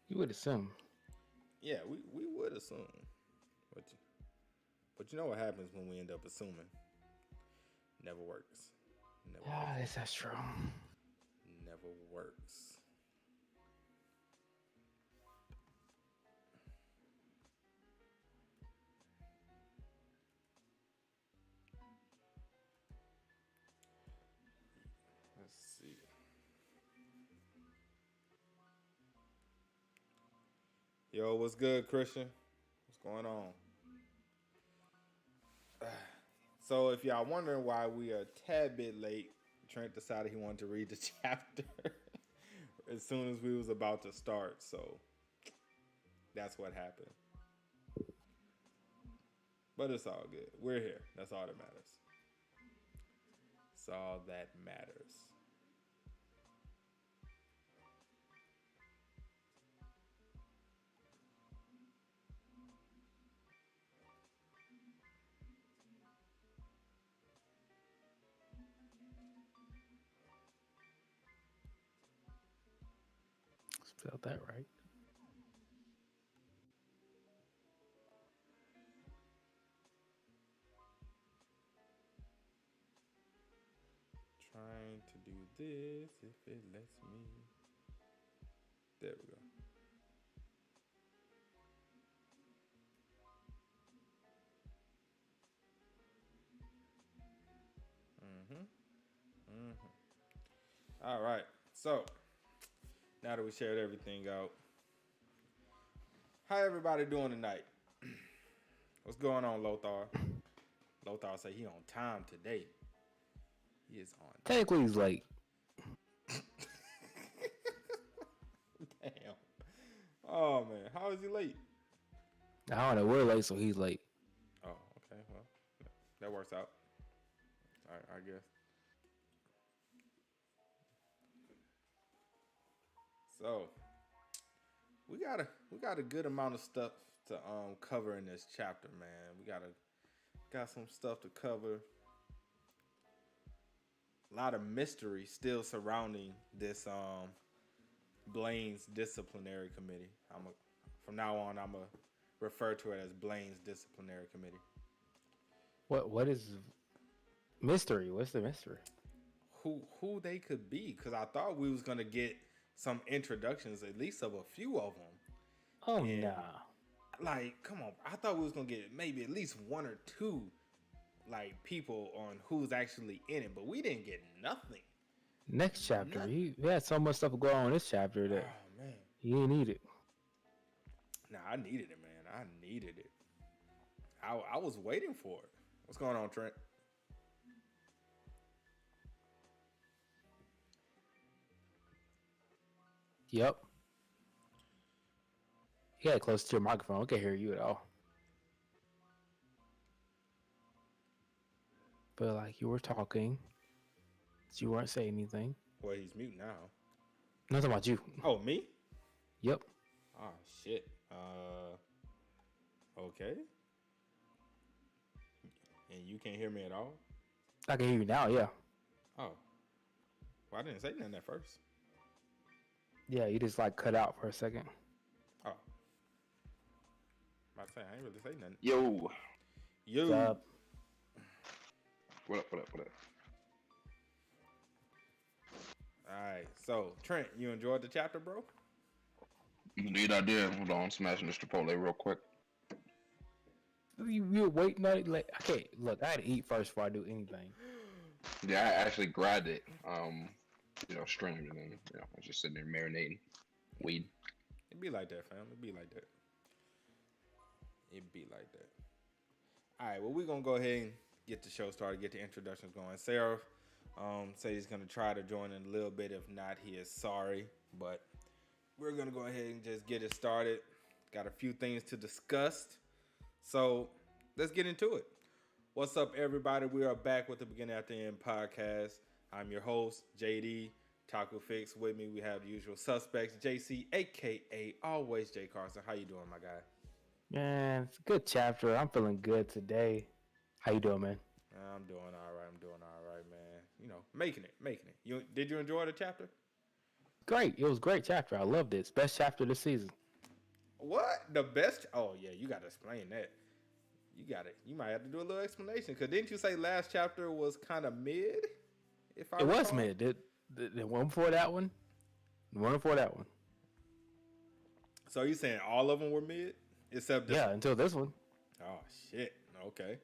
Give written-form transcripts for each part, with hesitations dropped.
You would assume. Yeah, we would assume. But you know what happens when we end up assuming? Never works. Never Ah, works. that's true. Never works. Let's see. Yo, what's good, Christian? What's going on? So, if y'all wondering why we are a tad bit late, Trent decided he wanted to read the chapter as soon as we was about to start. So, that's what happened. But it's all good. We're here. That's all that matters. It's all that matters. Spelled that right. Trying to do this if it lets me. There we go. All right. So, now that we shared everything out, how everybody doing tonight? What's going on, Lothar? Lothar say he on time today. He is on. Technically, he's late. Damn. Oh man, how is he late? I don't know. We're late, so he's late. Oh, okay. Well, that works out. I guess. So, we got a good amount of stuff to cover in this chapter, man. We got some stuff to cover. A lot of mystery still surrounding this Blaine's disciplinary committee. From now on I'm gonna refer to it as Blaine's disciplinary committee. What is mystery? What's the mystery? Who they could be? Because I thought we was gonna get some introductions, at least of a few of them. Oh, nah. Like, come on! I thought we was gonna get maybe at least one or two, like, people on who's actually in it, but we didn't get nothing. Next chapter. He had so much stuff going on in this chapter that man, he didn't need it. Nah, I needed it, man. I needed it. I was waiting for it. What's going on, Trent? Yep. You got it close to your microphone. I can't hear you at all. But like you were talking, you weren't saying anything. Well, he's mute now. Nothing about you. Oh, me? Yep. Oh, shit. Okay. And you can't hear me at all? I can hear you now, yeah. Oh. Well, I didn't say nothing at first. Yeah, you just like cut out for a second. Oh. I'm about to say, I ain't really say nothing. Yo. What's up? What up? All right. So, Trent, you enjoyed the chapter, bro? Indeed I did. Hold on, I'm smashing this Chipotle real quick. You were waiting on it. Like, okay, look, I had to eat first before I do anything. Yeah, I actually grabbed it, streamed, and then, I was just sitting there marinating weed. It'd be like that, fam. It'd be like that. All right, well, we're going to go ahead and get the show started, get the introductions going. Sarah said he's going to try to join in a little bit. If not, he is sorry. But we're going to go ahead and just get it started. Got a few things to discuss. So let's get into it. What's up, everybody? We are back with the Beginning After End podcast. I'm your host, JD. Taco Fix. With me, we have the usual suspects, JC, a.k.a. always J. Carson. How you doing, my guy? Man, it's a good chapter. I'm feeling good today. How you doing, man? I'm doing all right. Man. You know, making it. Did you enjoy the chapter? great. It was a great chapter. I loved it. It's best chapter this season. What the best? Oh yeah, you got to explain that. You got it. You might have to do a little explanation because didn't you say last chapter was kind of mid? If I It was recall? mid. The one before that one. The one before that one. So you saying all of them were mid except this? Yeah, until this one. Oh shit. Okay.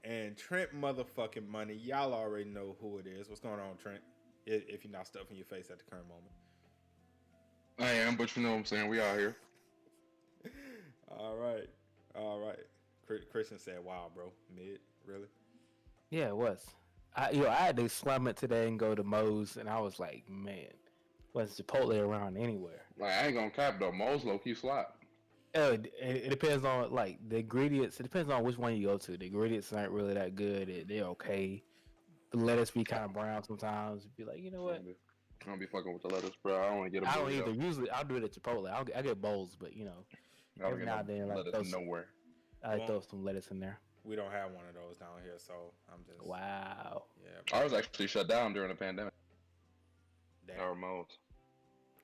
And Trent motherfucking money. Y'all already know who it is. What's going on, Trent? If you're not stuffing your face at the current moment. I am, but you know what I'm saying. We out here. All right. All right. Christian said, "Wow, bro, mid, really?" Yeah, it was. I had to slam it today and go to Moe's, and I was like, man, was Chipotle around anywhere? Like I ain't gonna cap though. Mo's low key slap. It depends on like the ingredients. It depends on which one you go to. The ingredients aren't really that good. They're okay. The lettuce be kind of brown sometimes. Be like, you know what? I don't be fucking with the lettuce, bro. I don't want to get a I don't burrito. either. Usually, I'll do it at Chipotle. I get bowls, but I don't every get now no and then, like lettuce nowhere. I Well, throw some lettuce in there. We don't have one of those down here, so I'm just Wow. yeah. Ours actually shut down during the pandemic. Damn. Our Mo's.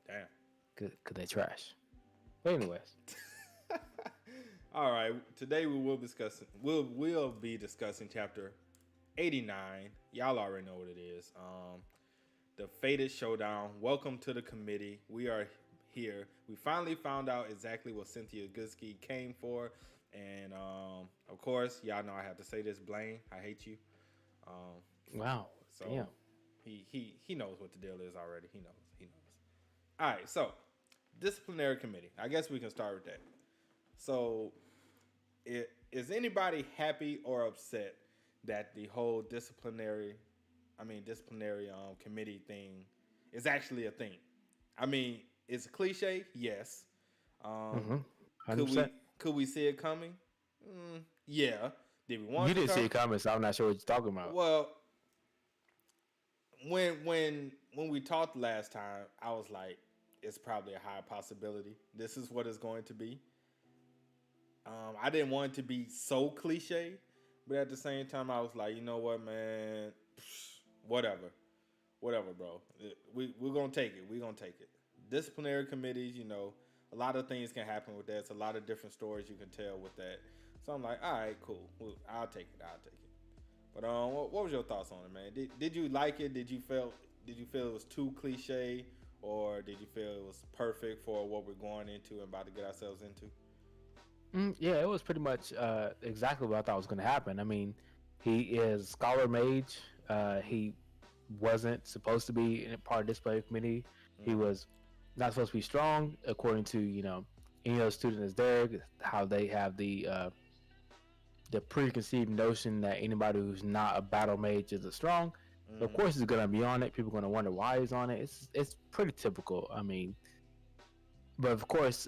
Damn. Cause they trash. But anyways, All right. Today we'll be discussing chapter 89. Y'all already know what it is. The Fated Showdown. Welcome to the committee. We are here. We finally found out exactly what Cynthia Goodsky came for, and of course, y'all know I have to say this. Blaine, I hate you. wow. So Damn. he knows what the deal is already. He knows. All right. So disciplinary committee. I guess we can start with that. So, is anybody happy or upset that the whole disciplinary committee thing is actually a thing? I mean, it's a cliche, yes. Could we see it coming? Yeah. Did we want? You didn't see it coming, so I'm not sure what you're talking about. Well, when we talked last time, I was like, it's probably a high possibility. This is what it's going to be. I didn't want it to be so cliche, but at the same time, I was like, you know what, man, whatever, bro. We're gonna take it. We're gonna take it. Disciplinary committees, a lot of things can happen with that. It's a lot of different stories you can tell with that. So I'm like, all right, cool. I'll take it. But what was your thoughts on it, man? Did you like it? Did you feel it was too cliche, or did you feel it was perfect for what we're going into and about to get ourselves into? Yeah, it was pretty much exactly what I thought was going to happen. I mean, he is scholar mage. He wasn't supposed to be in part of display committee. He was not supposed to be strong, according to any other student is there. How they have the preconceived notion that anybody who's not a battle mage is strong. Of course, he's going to be on it. People are going to wonder why he's on it. It's pretty typical. I mean. But of course,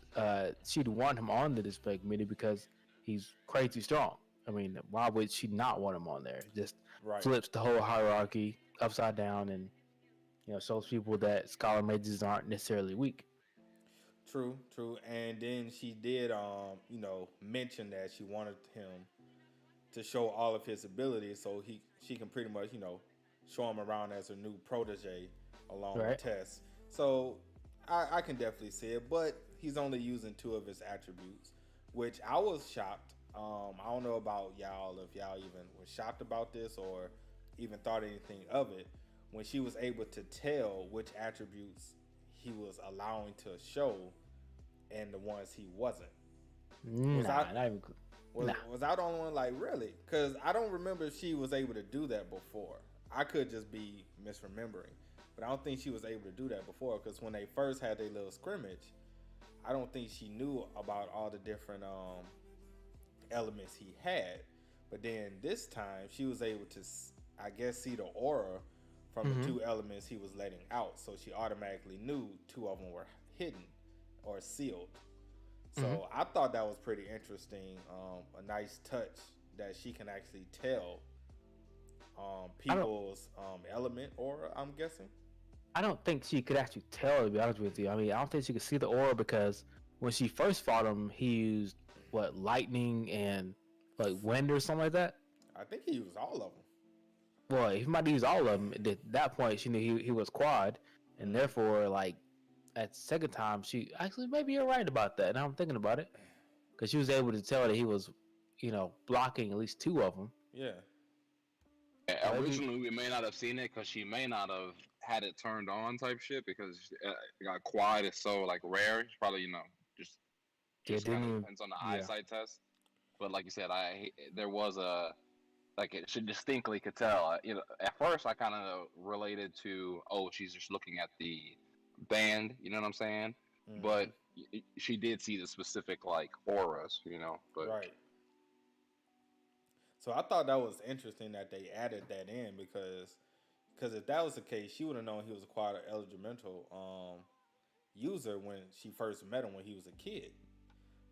she'd want him on the display committee because he's crazy strong. I mean, why would she not want him on there? Just flips the whole hierarchy upside down and shows people that scholar mages aren't necessarily weak. True. And then she did, mention that she wanted him to show all of his abilities so she can pretty much, show him around as her new protege along with Tess. So I can definitely see it, but he's only using 2 of his attributes, which I was shocked. I don't know about y'all, if y'all even were shocked about this or even thought anything of it, when she was able to tell which attributes he was allowing to show and the ones he wasn't. Was I the only one, like, really? Because I don't remember if she was able to do that before. I could just be misremembering. But I don't think she was able to do that before, because when they first had their little scrimmage, I don't think she knew about all the different elements he had. But then this time, she was able to, I guess, see the aura from the 2 elements he was letting out. So she automatically knew 2 of them were hidden or sealed. So I thought that was pretty interesting. A nice touch that she can actually tell people's element aura, I'm guessing. I don't think she could actually tell, to be honest with you. I mean, I don't think she could see the aura because when she first fought him, he used, lightning and, wind or something like that? I think he used all of them. Well, he might use all of them. At that point, she knew he was quad, and therefore, like at the second time, she actually maybe you're right about that. Now I'm thinking about it because she was able to tell that he was, blocking at least two of them. Yeah. So maybe Originally, we may not have seen it because she may not have had it turned on type shit because quiet is so like rare. It's probably just yeah, just kind didn't of even depends on the yeah. eyesight test. But like you said, there was a like it should distinctly could tell. At first I kind of related to she's just looking at the band. You know what I'm saying? But she did see the specific like auras. But Right. So I thought that was interesting that they added that in because if that was the case, she would have known he was a quad elemental user when she first met him when he was a kid.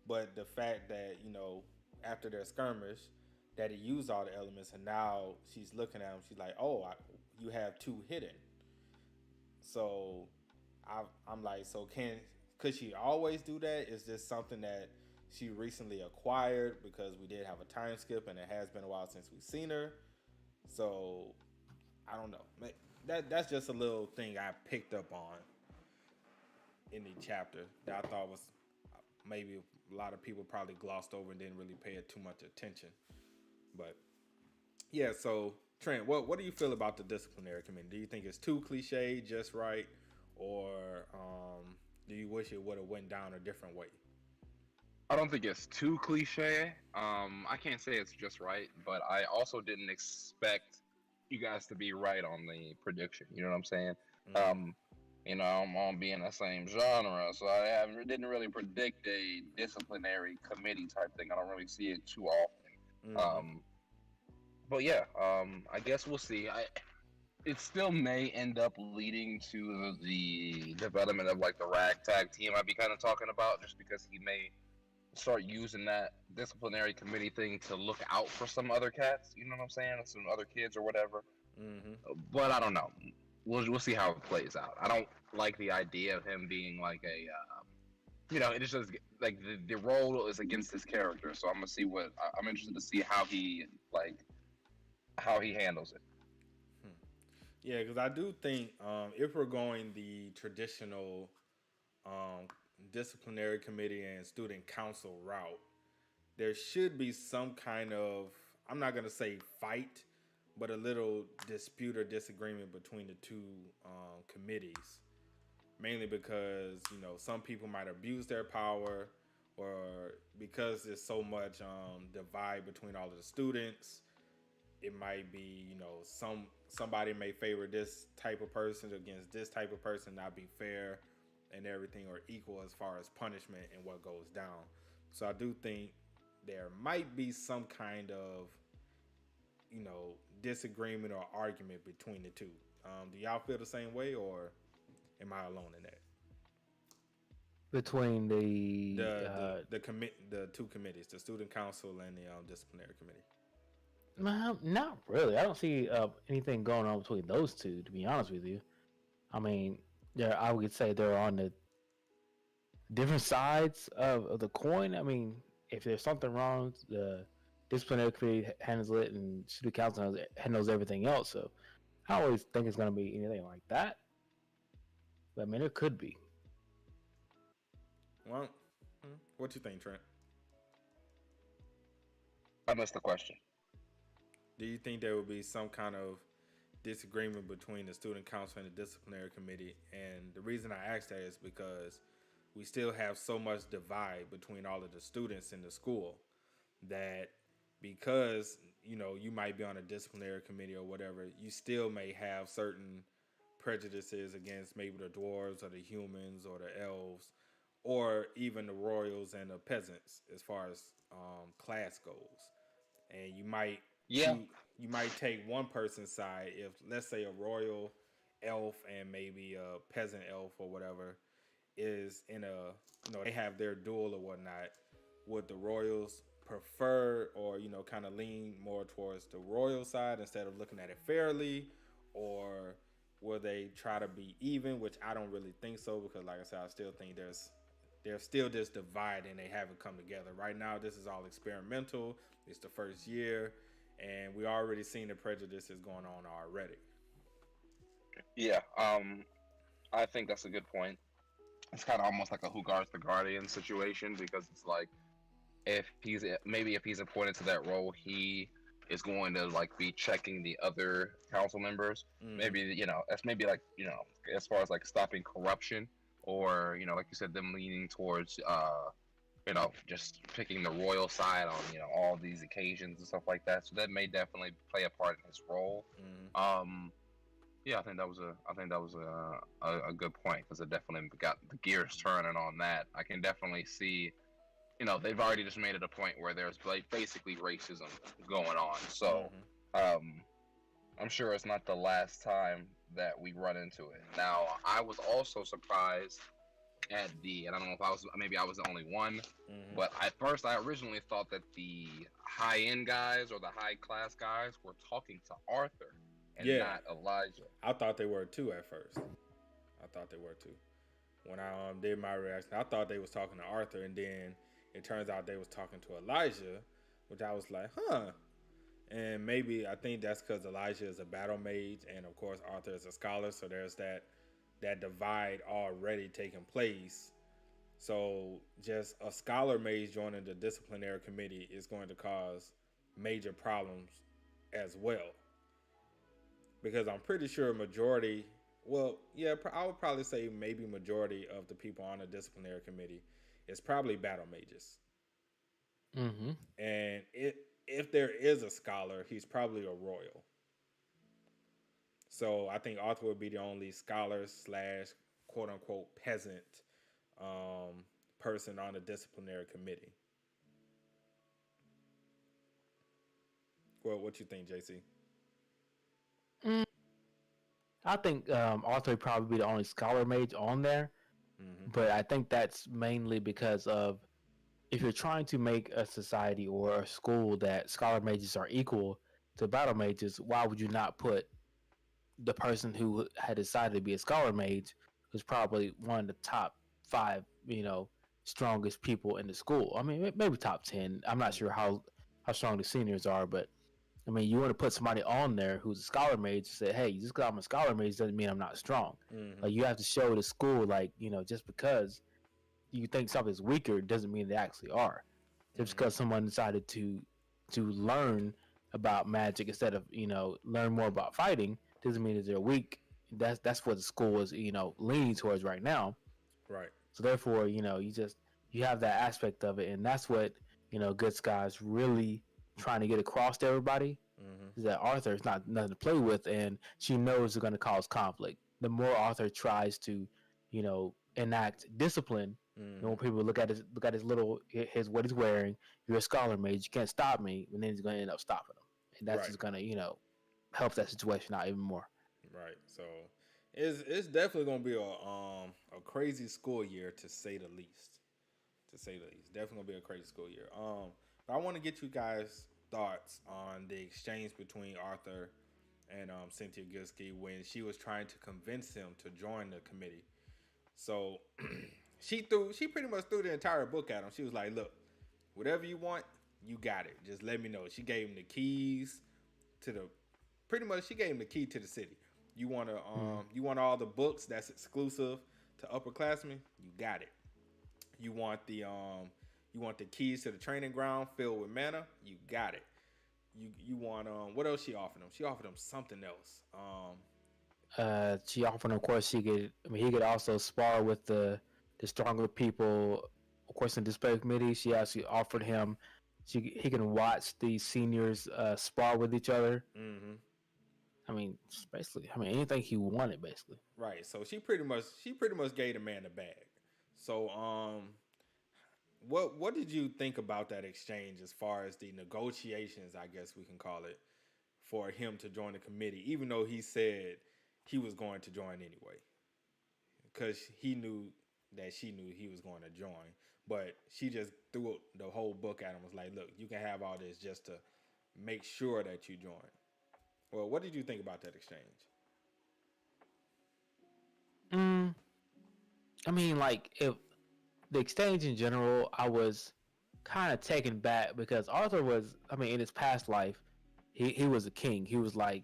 But the fact that after their skirmish, that he used all the elements, and now she's looking at him, she's like, "Oh, you have two hidden." So I'm like, so could she always do that? Is this something that she recently acquired because we did have a time skip and it has been a while since we've seen her? So I don't know. That's just a little thing I picked up on in the chapter that I thought was maybe a lot of people probably glossed over and didn't really pay it too much attention. But yeah, so Trent, what do you feel about the disciplinary committee? Do you think it's too cliche, just right, or do you wish it would have went down a different way? I don't think it's too cliche. I can't say it's just right, but I also didn't expect you guys to be right on the prediction. You know what I'm saying? I'm on being the same genre, so didn't really predict a disciplinary committee type thing. I don't really see it too often. But yeah, I guess we'll see. It still may end up leading to the development of like the ragtag team I'd be kind of talking about, just because he may start using that disciplinary committee thing to look out for some other cats. You know what I'm saying? Some other kids or whatever. But I don't know. We'll see how it plays out. I don't like the idea of him being like it just like the role is against his character. So I'm interested to see how he handles it. Yeah, because I do think if we're going the traditional disciplinary committee and student council route, there should be some kind of, I'm not going to say fight, but a little dispute or disagreement between the two committees. Mainly because, some people might abuse their power, or because there's so much divide between all of the students. It might be, somebody may favor this type of person against this type of person, not be fair and everything, or equal as far as punishment and what goes down. So I do think there might be some kind of, disagreement or argument between the two. Do y'all feel the same way, or am I alone in that? Between the two committees, the student council and the disciplinary committee. Not really. I don't see anything going on between those two, to be honest with you. I mean, I would say they're on the different sides of the coin. I mean, if there's something wrong, the disciplinary committee handles it, and student council handles everything else. So I don't always think it's going to be anything like that. But I mean, it could be. Well, what you think, Trent? I missed the question. Do you think there will be some kind of disagreement between the student council and the disciplinary committee? And the reason I ask that is because we still have so much divide between all of the students in the school that because, you might be on a disciplinary committee or whatever, you still may have certain prejudices against maybe the dwarves or the humans or the elves or even the royals and the peasants as far as class goes. And you might take one person's side if, let's say, a royal elf and maybe a peasant elf or whatever is in they have their duel or whatnot. Would the royals prefer or kind of lean more towards the royal side instead of looking at it fairly, or will they try to be even? Which I don't really think so, because like I said, I still think there's still this divide and they haven't come together. Right now, this is all experimental. It's the first year, and we already seen the prejudices going on already. Yeah. I think that's a good point. It's kind of almost like a who guards the guardian situation because it's like if he's appointed to that role, he is going to like be checking the other council members. Mm-hmm. Maybe that's maybe like as far as like stopping corruption or like you said, them leaning towards just picking the royal side on all these occasions and stuff like that. So that may definitely play a part in his role. Mm-hmm. Yeah, I think that was a good point because it definitely got the gears turning on that. I can definitely see, they've already just made it a point where there's like basically racism going on. So, Mm-hmm. I'm sure it's not the last time that we run into it. Now, I was also surprised at and I don't know if I was the only one, Mm-hmm. but I originally thought that the high end guys or the high class guys were talking to Arthur and Yeah, not Elijah. I thought they were too at first. I thought they were too. When I did my reaction, I thought they was talking to Arthur, and then it turns out they was talking to Elijah, which I was like, huh. And maybe I think that's because Elijah is a battle mage, and of course Arthur is a scholar. So there's that divide already taking place. So just a scholar mage joining the disciplinary committee is going to cause major problems as well, because I'm pretty sure majority. Well, yeah, I would probably say maybe majority of the people on the disciplinary committee is probably battle mages. Mm-hmm. And if there is a scholar, he's probably a royal. So I think Arthur would be the only scholar slash quote unquote peasant person on the disciplinary committee. Well, what you think, JC? Mm, I think Arthur would probably be the only scholar mage on there, Mm-hmm. but I think that's mainly because of if you're trying to make a society or a school that scholar mages are equal to battle mages, why would you not put the person who had decided to be a scholar mage, who's probably one of the top five, strongest people in the school? I mean, maybe top 10. I'm not sure how strong the seniors are, but I mean, you want to put somebody on there who's a scholar mage and say, hey, just because I'm a scholar mage doesn't mean I'm not strong. Mm-hmm. Like, you have to show the school, like, just because you think something's weaker doesn't mean they actually are. Just Mm-hmm. because someone decided to learn about magic instead of learn more about fighting doesn't mean that they're weak. That's what the school is leaning towards right now. Right. So therefore, you have that aspect of it, and that's what Good Sky's really trying to get across to everybody Mm-hmm. is that Arthur is not nothing to play with, and she knows it's going to cause conflict. The more Arthur tries to, enact discipline, the Mm-hmm. more people look at his little his what he's wearing. You're a scholar mage, you can't stop me, and then he's going to end up stopping him, and that's Right. just going to help that situation out even more. Right. So it's definitely gonna be a crazy school year to say the least. To say the least, definitely gonna be a crazy school year. But I want to get you guys' thoughts on the exchange between Arthur and Cynthia Gilski when she was trying to convince him to join the committee. So she pretty much threw the entire book at him. She was like, "Look, whatever you want, you got it. Just let me know." She gave him the keys to the pretty much she gave him the key to the city. You want all the books that's exclusive to upperclassmen, you got it. You want the keys to the training ground filled with mana, you got it. You want what else she offered him? She offered him something else. She offered, of course, he could also spar with the stronger people. Of course, in the display committee, she actually offered him, he can watch the seniors spar with each other. Mm-hmm. I mean, basically, anything he wanted, basically. Right. So she pretty much gave the man the bag. So what did you think about that exchange as far as the negotiations, I guess we can call it, for him to join the committee, even though he said he was going to join anyway? Because he knew that she knew he was going to join. But she just threw the whole book at him, was like, look, you can have all this just to make sure that you join. Well, what did you think about that exchange? Mm, I mean, like, if the exchange in general, I was kind of taken back because Arthur was, in his past life, he was a king. He was like,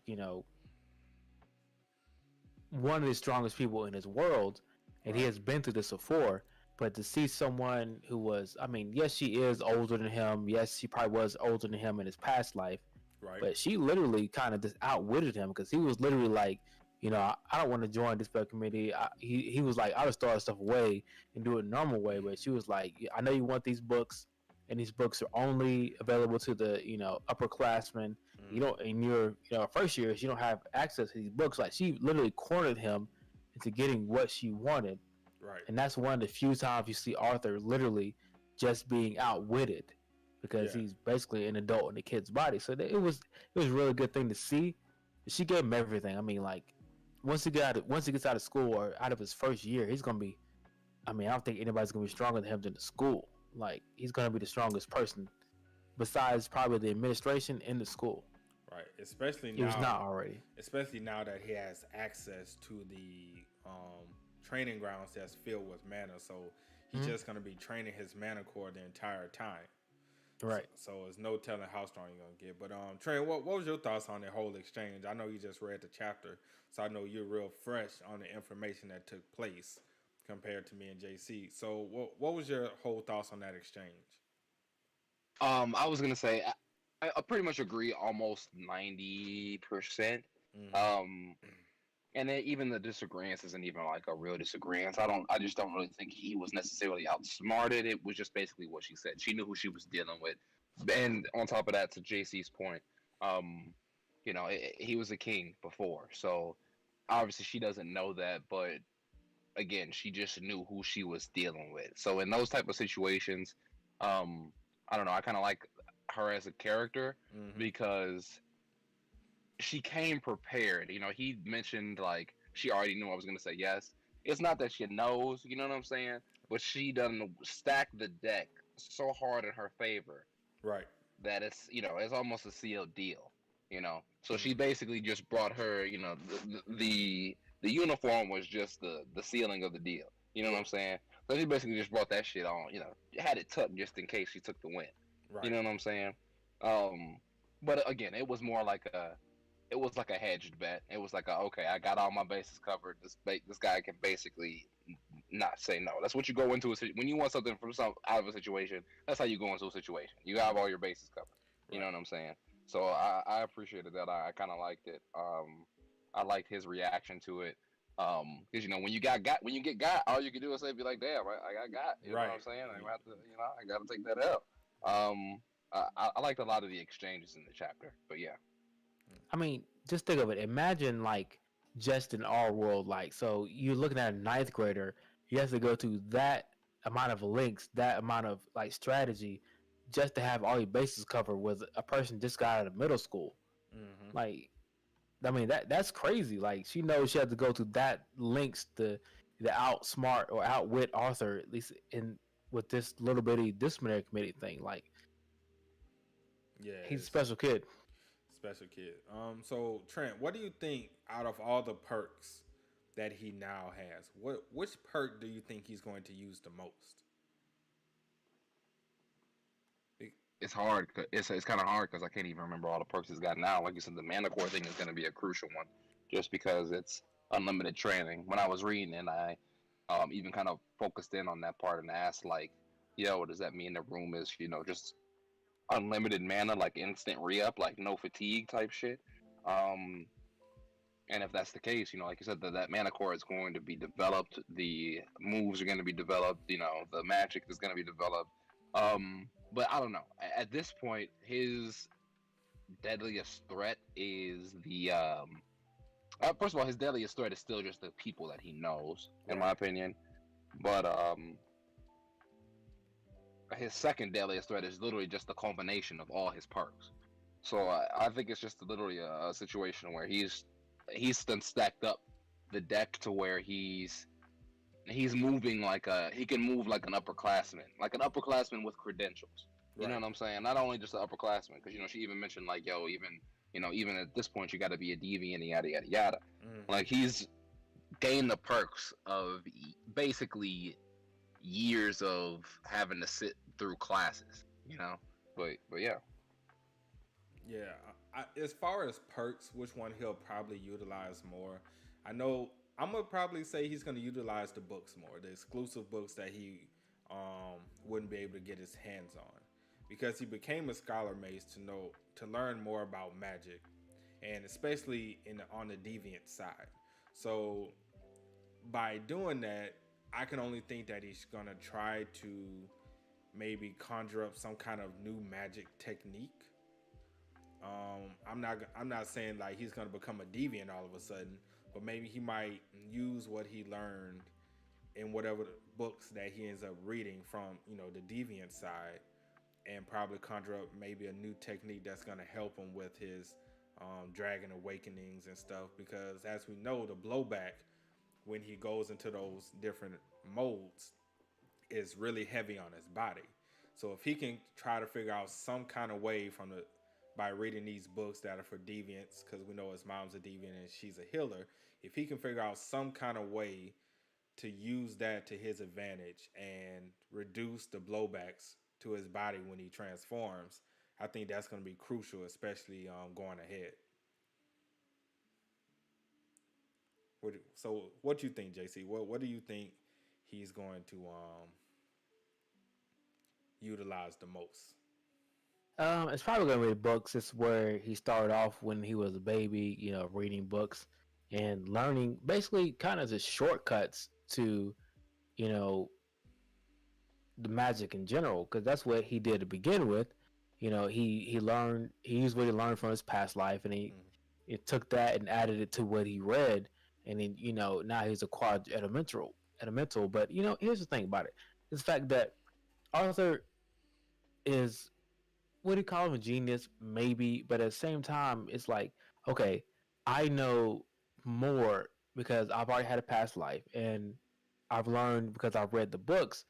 one of the strongest people in his world, and he Right. has been through this before. But to see someone who was, I mean, yes, she is older than him. Yes, she probably was older than him in his past life. Right. But she literally kind of just outwitted him because he was literally like, I don't want to join this committee. He was like, I'll just throw stuff away and do it normal way. But she was like, I know you want these books, and these books are only available to the upperclassmen. You Mm-hmm. don't in your first years you don't have access to these books. Like she literally cornered him into getting what she wanted, Right. and that's one of the few times you see Arthur literally just being outwitted because Yeah. he's basically an adult in a kid's body. So it was a really good thing to see. She gave him everything. I mean, like once he gets out of school or out of his first year, he's gonna be. I mean, I don't think anybody's gonna be stronger than him in the school. Like he's gonna be the strongest person besides probably the administration in the school. Right. Especially He was now. not already. Especially now that he has access to the training grounds that's filled with mana. So he's Mm-hmm. just going to be training his mana core the entire time. So, Right. so it's no telling how strong you're going to get. But Trey, what was your thoughts on the whole exchange? I know you just read the chapter, so I know you're real fresh on the information that took place compared to me and JC. So what was your whole thoughts on that exchange? I was gonna say I pretty much agree, almost 90%. Mm-hmm. Um, and then even the disagreement isn't even like a real disagreement. I just don't really think he was necessarily outsmarted. It was just basically what she said. She knew who she was dealing with, and on top of that, to JC's point, um, he was a king before, so obviously she doesn't know that, but again, she just knew who she was dealing with. So in those type of situations, um, I don't know. I kind of like her as a character Mm-hmm. because she came prepared. He mentioned like she already knew I was gonna say yes. It's not that she knows, you know what I'm saying, but she done stack the deck so hard in her favor Right. that it's almost a sealed deal. So she Mm-hmm. basically just brought her. The uniform was just the sealing of the deal. You know what Yeah. I'm saying? So she basically just brought that shit on. Had it tucked just in case she took the win. You Right. know what I'm saying? Um, but again, it was like a hedged bet. It was like okay, I got all my bases covered. This guy can basically not say no. That's what you go into when you want something from some out of a situation. That's how you go into a situation. You have all your bases covered. You know Right. what I'm saying? So I appreciated that. I kind of liked it. I liked his reaction to it. Because when you when you get got, all you can do is say, be like, damn, I got. You know what I'm Right. saying? I have to, I got to take that out. I liked a lot of the exchanges in the chapter, but yeah. I mean, just think of it. Imagine like just in our world, like so you're looking at a ninth grader. You have to go through that amount of links, that amount of like strategy, just to have all your bases covered with a person just got out of middle school. Mm-hmm. Like, I mean that's crazy. Like she knows she had to go through that links to outsmart or outwit Arthur at least in with this little bitty disciplinary committee thing. Like Yeah, he's a it's special kid. special kid. So Trent, what do you think out of all the perks that he now has, which perk do you think he's going to use the most? It's hard. It's kind of hard because I can't even remember all the perks he's got now. Like you said, the mana core thing is going to be a crucial one, just because it's unlimited training. When I was reading it, I even kind of focused in on that part and asked like, "Yo, what does that mean? The room is just unlimited mana, like instant re-up, like no fatigue type shit." Um, and if that's the case, like you said, that mana core is going to be developed. The moves are going to be developed. The magic is going to be developed. But I don't know. At this point, his deadliest threat is the first of all, his deadliest threat is still just the people that he knows, in my Right. opinion. But his second deadliest threat is literally just the culmination of all his perks. So I think it's just literally a situation where he's done stacked up the deck to where he's moving he can move like an upperclassman with credentials. You know Right. what I'm saying? Not only just an upperclassman, because she even mentioned like, yo, even at this point you got to be a deviant and yada yada yada. Mm-hmm. Like he's gained the perks of basically years of having to sit through classes. But yeah. Yeah. As far as perks, which one he'll probably utilize more, I know I'm gonna probably say he's gonna utilize the books more, the exclusive books that he wouldn't be able to get his hands on, because he became a scholar mace to learn more about magic, and especially on the deviant side. So by doing that, I can only think that he's gonna try to maybe conjure up some kind of new magic technique. I'm not saying like he's gonna become a deviant all of a sudden, but maybe he might use what he learned in whatever books that he ends up reading from, the deviant side, and probably conjure up maybe a new technique that's gonna help him with his dragon awakenings and stuff. Because as we know, the blowback when he goes into those different molds is really heavy on his body. So if he can try to figure out some kind of way by reading these books that are for deviants, because we know his mom's a deviant and she's a healer, if he can figure out some kind of way to use that to his advantage and reduce the blowbacks to his body when he transforms, I think that's going to be crucial, especially going ahead. So what do you think, JC? What do you think he's going to utilize the most? It's probably gonna be books. It's where he started off when he was a baby, reading books and learning, basically kind of just shortcuts to, you know, the magic in general, because that's what he did to begin with. He used what he learned from his past life, and he took that and added it to what he read, and then now he's acquired elemental. But here's the thing about it: it's the fact that Arthur is, what do you call him, a genius, maybe, but at the same time, it's like, okay, I know more because I've already had a past life, and I've learned because I've read the books.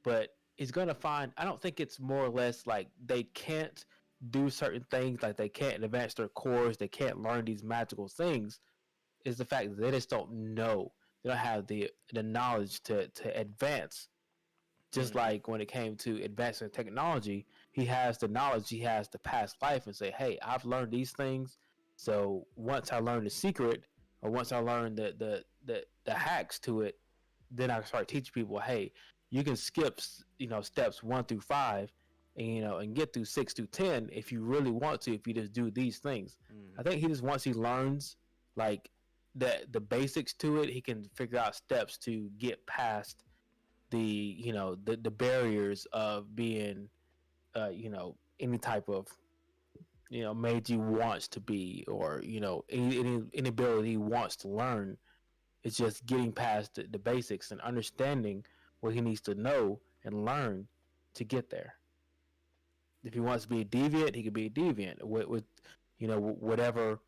But he's gonna find, I don't think it's more or less like they can't do certain things, like they can't advance their cores, they can't learn these magical things. Is the fact that they just don't know, they don't have the knowledge to advance. Just Mm-hmm. like when it came to advancing technology, he has the knowledge, he has the past life, and say, hey, I've learned these things. So once I learn the secret, or once I learn the hacks to it, then I start teaching people, hey, you can skip steps 1 through 5, and get through 6 through 10 if you really want to, if you just do these things. Mm-hmm. I think he just, once he learns like the basics to it, he can figure out steps to get past the barriers of being any type of mage he wants to be, or any ability he wants to learn. It's just getting past the basics and understanding what he needs to know and learn to get there. If he wants to be a deviant, he could be a deviant with whatever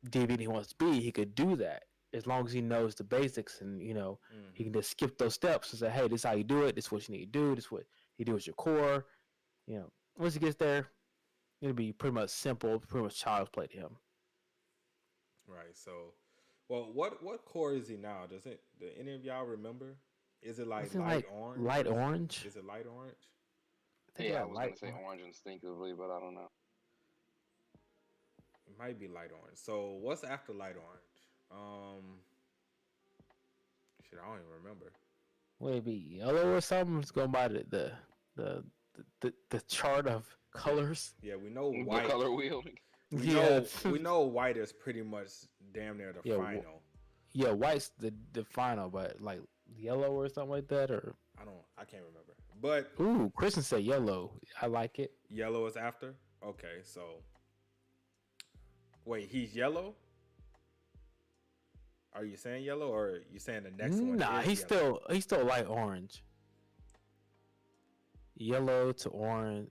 deviant he wants to be. He could do that as long as he knows the basics, and he can Mm-hmm. just skip those steps and say, hey, this is how you do it, this is what you need to do, this is what you do with your core. Once he gets there, it'll be pretty much simple, pretty much child's play to him. Right. So, well, what core is he now? Do any of y'all remember? Is it like Isn't it light like orange, light orange? is it light orange? I think Yeah, I like was light gonna say orange. orange instinctively, but I don't know. It might be light orange. So what's after light orange? Shit, I don't even remember. Would it be yellow or something? It's going by the the chart of colors. Yeah, we know The white. color wheel. We Yeah, know we know white is pretty much damn near the yeah, final. yeah. White's the final, but like yellow or something like that. Or I can't remember. But ooh, Kristen said yellow. I like it. yellow is after. Okay, so wait, he's yellow. Are you saying yellow, or are you saying the next one Nah, is he's still light orange. Yellow to orange,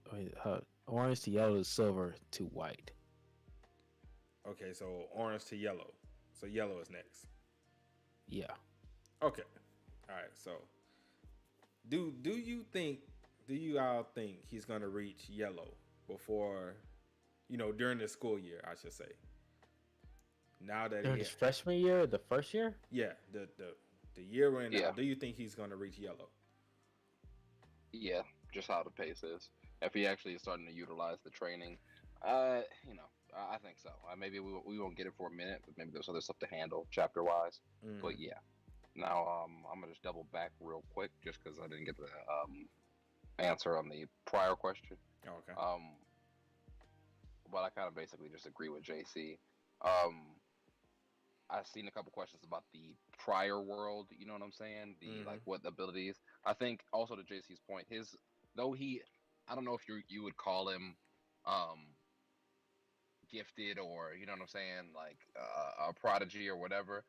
orange to yellow to silver to white. Okay, so orange to yellow. So yellow is next. Yeah. Okay. All right. So do you all think he's gonna reach yellow before, during the school year, I should say. Now that During his freshman year, the first year. yeah, the year we're in now, Yeah. do you think he's gonna reach yellow? Yeah, just how the pace is. If he actually is starting to utilize the training, I think so. Maybe we won't get it for a minute, but maybe there's other stuff to handle chapter wise. But yeah. Now I'm gonna just double back real quick, just because I didn't get the answer on the prior question. Oh, okay. But I kind of basically just agree with JC. I've seen a couple questions about the prior world. You know what I'm saying? The like what abilities. I think also to JC's point, though I don't know if you would call him gifted, or you know what I'm saying, like a prodigy or whatever.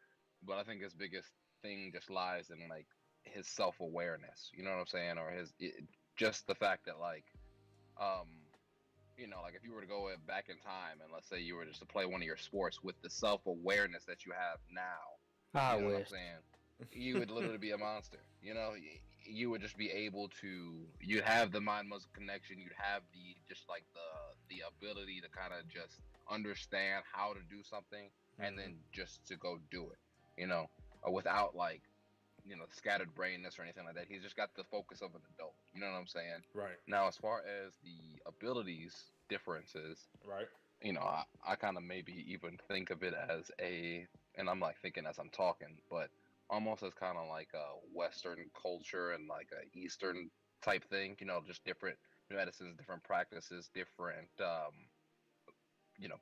But I think his biggest thing just lies in like his self-awareness. You know what I'm saying, or just the fact that like like if you were to go back in time and let's say you were just to play one of your sports with the self-awareness that you have now, I you know wish. what I'm saying, you would literally be a monster. You would just be able to, you'd have the mind muscle connection, you'd have the just like the ability to kind of just understand how to do something and then just to go do it, without like scattered brainness or anything like that. He's just got the focus of an adult. You know what I'm saying? Right. Now, as far as the abilities differences, right? I kind of maybe even think of it as and I'm like thinking as I'm talking, but almost as kind of like a Western culture and like a Eastern type thing. Just different medicines, different practices, different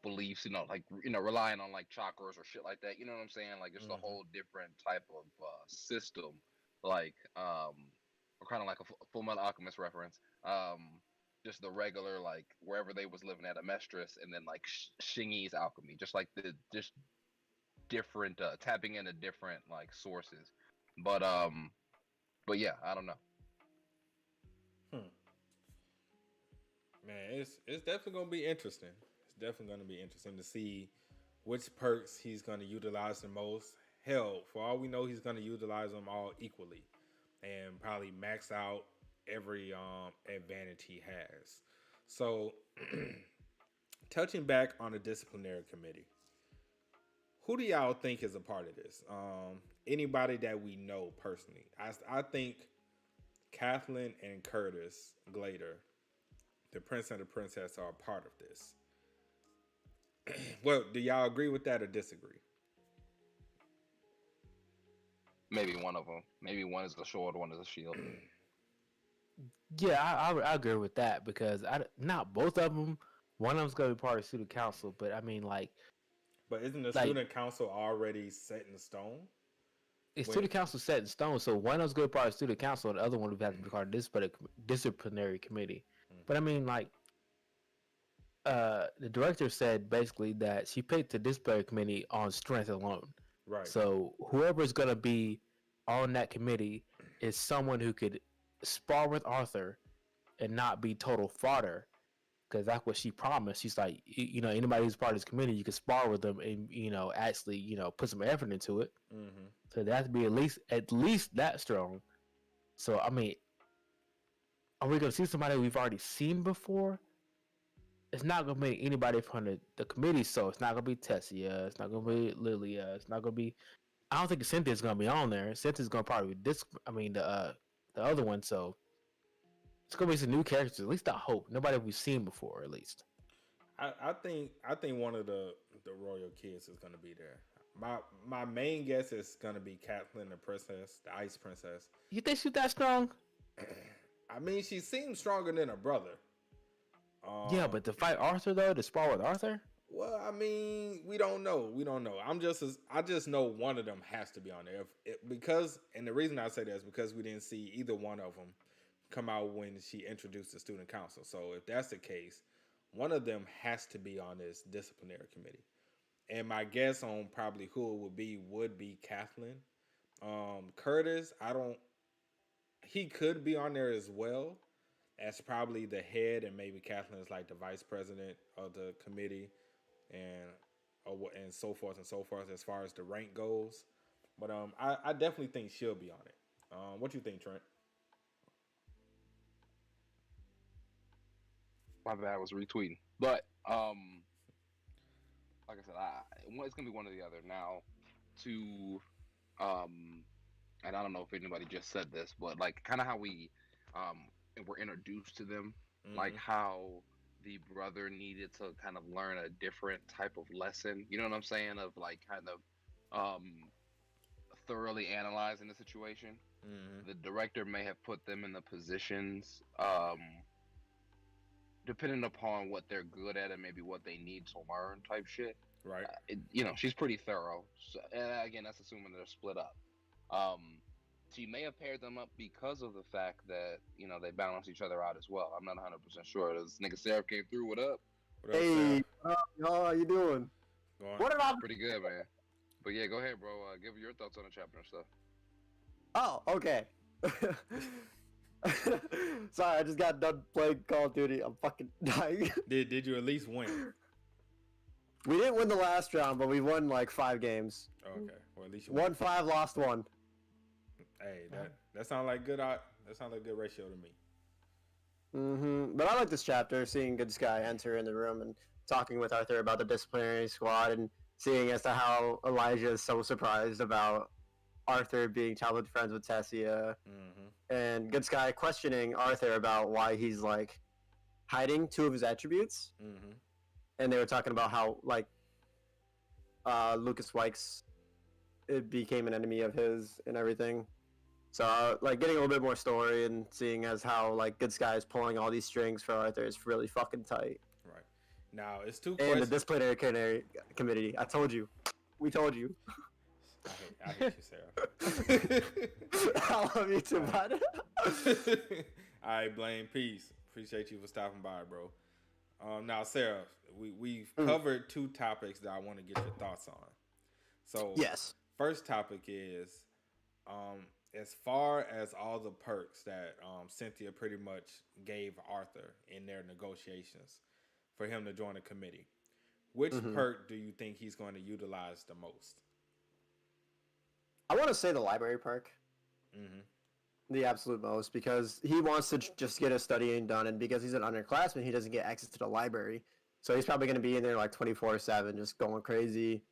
beliefs. Like relying on like chakras or shit like that. You know what I'm saying? Like just a whole different type of system. Like or kind of like a Full Metal Alchemist reference. Just the regular like wherever they was living at Amestris, and then like Shingi's alchemy, just like just different tapping into different like sources. But yeah, I don't know. Man, it's definitely gonna be interesting. It's definitely gonna be interesting to see which perks he's gonna utilize the most. Hell, for all we know, he's gonna utilize them all equally, and probably max out every advantage he has. So, touching back on the disciplinary committee, who do y'all think is a part of this? Anybody that we know personally? I think Kathleen and Curtis Glader, the prince and the princess, are a part of this. Well, do y'all agree with that or disagree? Maybe one of them. Maybe one is a sword, one is a shield. Yeah, I agree with that because not both of them. One of them's gonna be part of student council, but I mean, like, but isn't the student council already set in stone? It's student council set in stone, so one of them's gonna be part of student council, and the other one would have to be part of disciplinary committee. But I mean, like, the director said basically that she picked the disciplinary committee on strength alone. Right. So whoever's gonna be on that committee is someone who could spar with Arthur and not be total fodder, because that's what she promised. She's like, anybody who's part of this committee, you can spar with them and actually put some effort into it. So that has to be at least that strong. So I mean, are we gonna see somebody we've already seen before? It's not gonna be anybody from the committee, so it's not gonna be Tessia, it's not gonna be Lilia, it's not gonna be. I don't think Cynthia's gonna be on there. Cynthia's gonna probably be the other one. So it's gonna be some new characters. At least I hope nobody we've seen before. At least I think one of the royal kids is gonna be there. My main guess is gonna be Catelyn, the princess, the Ice Princess. You think she's that strong? I mean, she seems stronger than her brother. Yeah, but to fight Arthur though, to spar with Arthur. Well, I mean, we don't know. I just know one of them has to be on there and the reason I say that is because we didn't see either one of them come out when she introduced the student council. So if that's the case, one of them has to be on this disciplinary committee. And my guess on probably who it would be Kathleen. Curtis, he could be on there as well as probably the head, and maybe Kathleen is like the vice president of the committee, and so forth and so forth as far as the rank goes. But I definitely think she'll be on it. What do you think, Trent? My bad, I was retweeting. But like I said, it's gonna be one or the other. Now, and I don't know if anybody just said this, but like kind of how we were introduced to them, like how the brother needed to kind of learn a different type of lesson. You know what I'm saying? Of like kind of thoroughly analyzing the situation. Mm-hmm. The director may have put them in the positions, depending upon what they're good at and maybe what they need to learn, type shit. Right. She's pretty thorough. So, and again, that's assuming they're split up. She may have paired them up because of the fact that they balance each other out as well. I'm not 100% sure. This nigga Seraph came through. What up? What up, Hey, Sarah? how you doing? Go on. What did I? Pretty good, man. But yeah, go ahead, bro. Give your thoughts on the chapter and stuff. Oh, okay. Sorry, I just got done playing Call of Duty. I'm fucking dying. Did you at least win? We didn't win the last round, but we won like 5 games. Okay. Well, at least you Won 5, lost 1. Hey, that sounds like good. That sounds like a good ratio to me. But I like this chapter, seeing Good Sky enter in the room and talking with Arthur about the disciplinary squad, and seeing as to how Elijah is so surprised about Arthur being childhood friends with Tessia, and Good Sky questioning Arthur about why he's like hiding 2 of his attributes. And they were talking about how like Lucas Wykes it became an enemy of his and everything. So like getting a little bit more story and seeing as how like Good Sky is pulling all these strings for Arthur is really fucking tight. Right. Now it's 2 And questions. the disciplinary committee, I told you, we told you. I hate you, Sarah. I love you too, bud. All right, Blaine. Peace. Appreciate you for stopping by, bro. Now, Sarah, we've covered 2 topics that I want to get your thoughts on. So, Yes. First topic is, as far as all the perks that Cynthia pretty much gave Arthur in their negotiations for him to join the committee, which perk do you think he's going to utilize the most? I want to say the library perk. The absolute most, because he wants to just get his studying done, and because he's an underclassman, he doesn't get access to the library. So he's probably going to be in there like 24/7, just going crazy,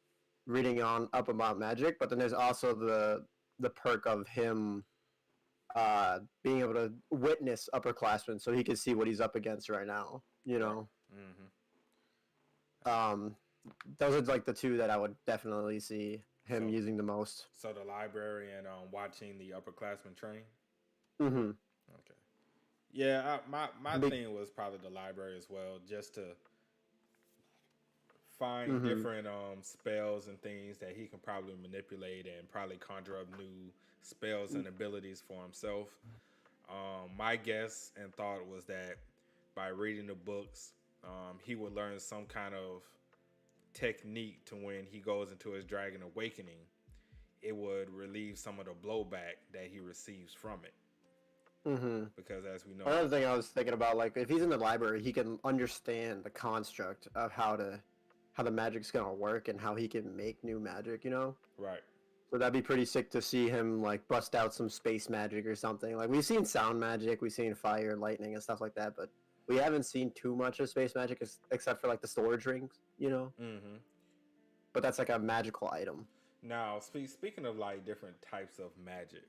reading on up about magic. But then there's also the perk of him being able to witness upperclassmen, so he can see what he's up against right now. Those are like the 2 that I would definitely see him using the most. So the library and watching the upperclassmen train. Okay. Yeah, my thing was probably the library as well, just to find different spells and things that he can probably manipulate and probably conjure up new spells and abilities for himself. My guess and thought was that by reading the books, he would learn some kind of technique to when he goes into his dragon awakening, it would relieve some of the blowback that he receives from it. Because as we know, another thing I was thinking about, like if he's in the library, he can understand the construct of how the magic's gonna work and how he can make new magic, Right. So that'd be pretty sick to see him like bust out some space magic or something. Like we've seen sound magic, we've seen fire and lightning and stuff like that, but we haven't seen too much of space magic except for like the storage rings, But that's like a magical item. Now, speaking of like different types of magic,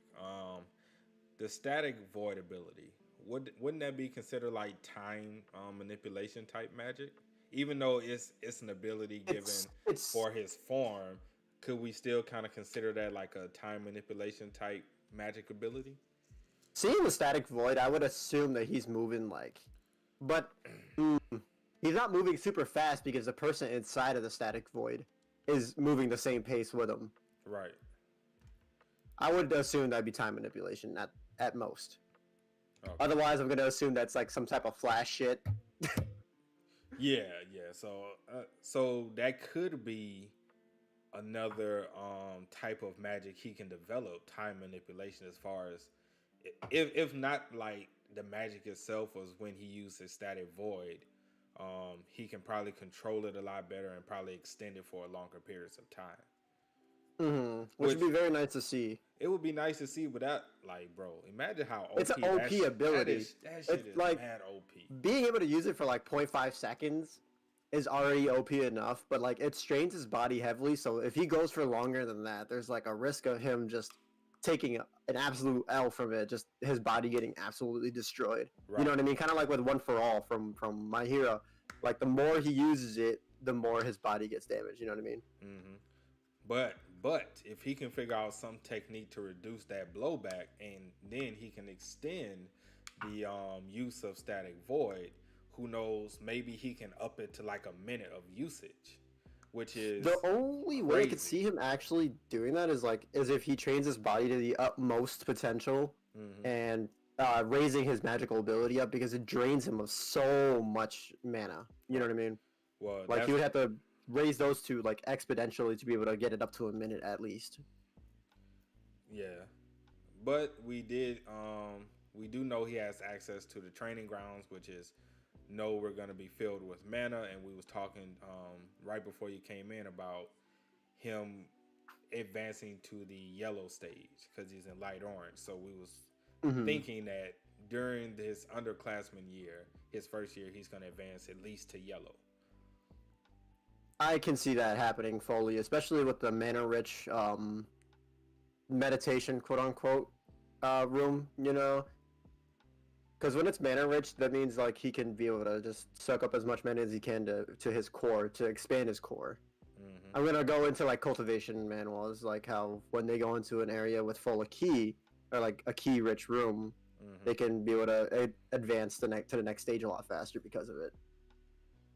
the static void ability, wouldn't that be considered like time manipulation type magic? Even though it's an ability given for his form, could we still kind of consider that like a time manipulation type magic ability? Seeing the static void, I would assume that he's moving but he's not moving super fast because the person inside of the static void is moving the same pace with him. Right. I would assume that'd be time manipulation at most. Okay. Otherwise, I'm gonna assume that's like some type of flash shit. Yeah. So that could be another type of magic he can develop, time manipulation, as far as if not like the magic itself was when he used his static void, he can probably control it a lot better and probably extend it for longer periods of time. Which would be very nice to see. It would be nice to see, but that, like, bro, imagine how OP it's an OP ability. That shit is like mad OP. Being able to use it for like 0.5 seconds is already OP enough, but like it strains his body heavily. So if he goes for longer than that, there's like a risk of him just taking an absolute L from it, just his body getting absolutely destroyed. Right. You know what I mean? Kind of like with One for All from My Hero. Like the more he uses it, the more his body gets damaged. You know what I mean? Mm-hmm. But if he can figure out some technique to reduce that blowback, and then he can extend the use of static void, who knows? Maybe he can up it to like a minute of usage, which is The only way I could crazy. see him actually doing that is if he trains his body to the utmost potential and raising his magical ability up, because it drains him of so much mana. You know what I mean? Well, Like he would have to raise those two like exponentially to be able to get it up to a minute at least. yeah. But we do know he has access to the training grounds, which is we're gonna be filled with mana, and we was talking right before you came in about him advancing to the yellow stage because he's in light orange. So we was thinking that during this underclassman year, his first year, he's gonna advance at least to yellow. I can see that happening fully, especially with the mana rich meditation quote unquote room, you know. Because when it's mana rich, that means like he can be able to just suck up as much mana as he can to his core, to expand his core. I'm gonna go into like cultivation manuals, like how when they go into an area with full of key or like a key rich room, they can be able to advance to the next stage a lot faster because of it.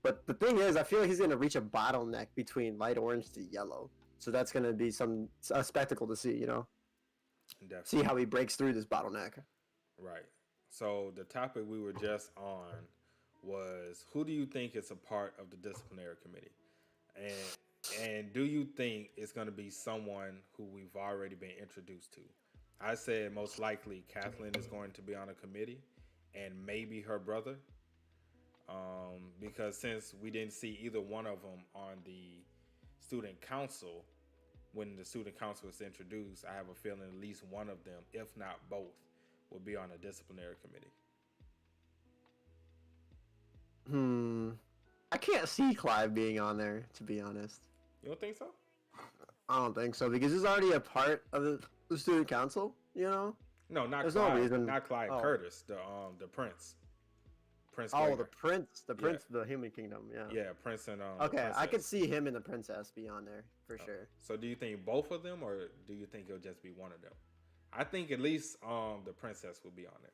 But the thing is, I feel like he's gonna reach a bottleneck between light orange to yellow, so that's gonna be a spectacle to see, you know. Definitely. See how he breaks through this bottleneck. Right. So the topic we were just on was, who do you think is a part of the disciplinary committee? And do you think it's going to be someone who we've already been introduced to? I said most likely Kathleen is going to be on a committee, and maybe her brother. Because since we didn't see either one of them on the student council, when the student council was introduced, I have a feeling at least one of them, if not both, will be on a disciplinary committee. I can't see Clive being on there, to be honest. You don't think so? I don't think so, because he's already a part of the student council, you know? No, not There's Clyde. no reason. Not Clyde Curtis, the prince. Prince. Oh, Gregor. the prince, of the Human Kingdom, yeah. Yeah, Prince and okay, I could see him and the princess be on there for sure. So, do you think both of them, or do you think it'll just be one of them? I think at least the princess will be on there.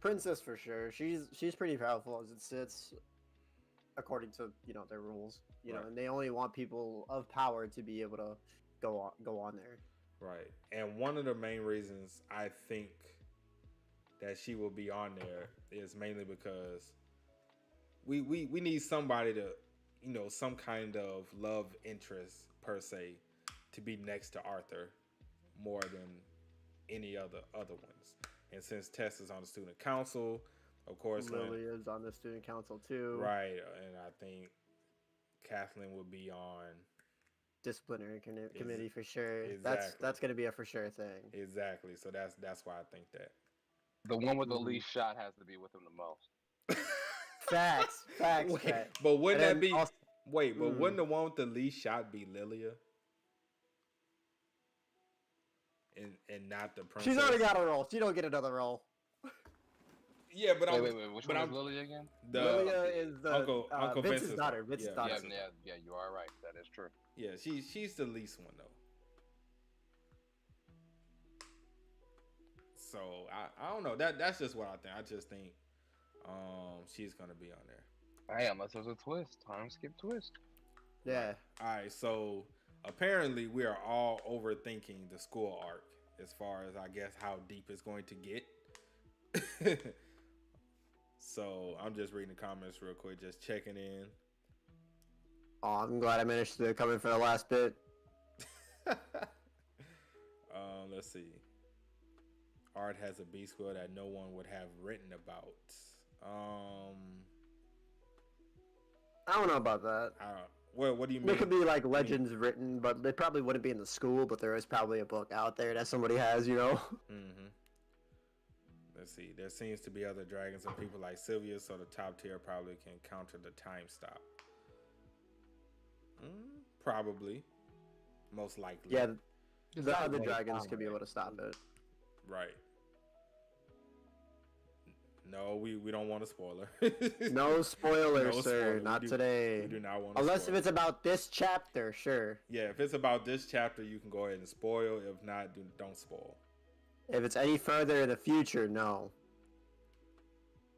Princess for sure. She's pretty powerful as it sits, according to their rules. You know, and they only want people of power to be able to go on there. Right, and one of the main reasons I think that she will be on there is mainly because we need somebody to, some kind of love interest per se, to be next to Arthur more than any other ones. And since Tess is on the student council, of course, Lily is on the student council too. Right, and I think Kathleen would be on disciplinary committee for sure. Exactly. That's going to be a for sure thing. Exactly. So that's why I think that. The one with the least shot has to be with him the most. Facts. Wait, but wouldn't that be? But wouldn't the one with the least shot be Lilia? And not the princess. She's already got a role. She don't get another role. Yeah, but wait, which one is Lilia again? Lilia is the Uncle Vince's daughter. Vince's daughter. Yeah, you are right. That is true. Yeah, she's the least one though. So I don't know. That's just what I think. I just think she's gonna be on there. Hey, unless there's a twist. Time skip twist. Yeah. All right. So apparently we are all overthinking the school arc as far as, I guess, how deep it's going to get. So I'm just reading the comments real quick, just checking in. Oh, I'm glad I managed to come in for the last bit. Let's see. Art has a B score that no one would have written about. I don't know about that. Well, what do you mean? There could be like legends written, but they probably wouldn't be in the school. But there is probably a book out there that somebody has, Mm-hmm. Let's see. There seems to be other dragons and people like Sylvia, so the top tier probably can counter the time stop. Probably. Most likely. Yeah, the other dragons could be able to stop it. Right. No, we don't want a spoiler. No spoilers, No sir. spoiler. Not today. We do not want. Unless if it's about this chapter, sure. Yeah, if it's about this chapter, you can go ahead and spoil. If not, don't spoil. If it's any further in the future, no.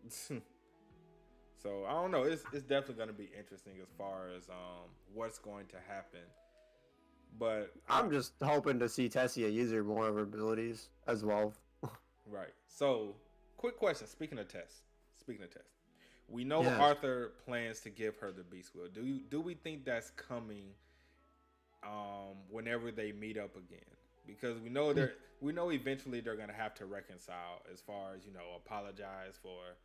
So I don't know. It's definitely going to be interesting as far as what's going to happen. But I'm just hoping to see Tessia use her more of her abilities as well. Right. So, quick question. Speaking of Tess, we know Yes. Arthur plans to give her the Beast Wheel. Do we think that's coming whenever they meet up again? Because we know eventually they're gonna have to reconcile as far as, apologize for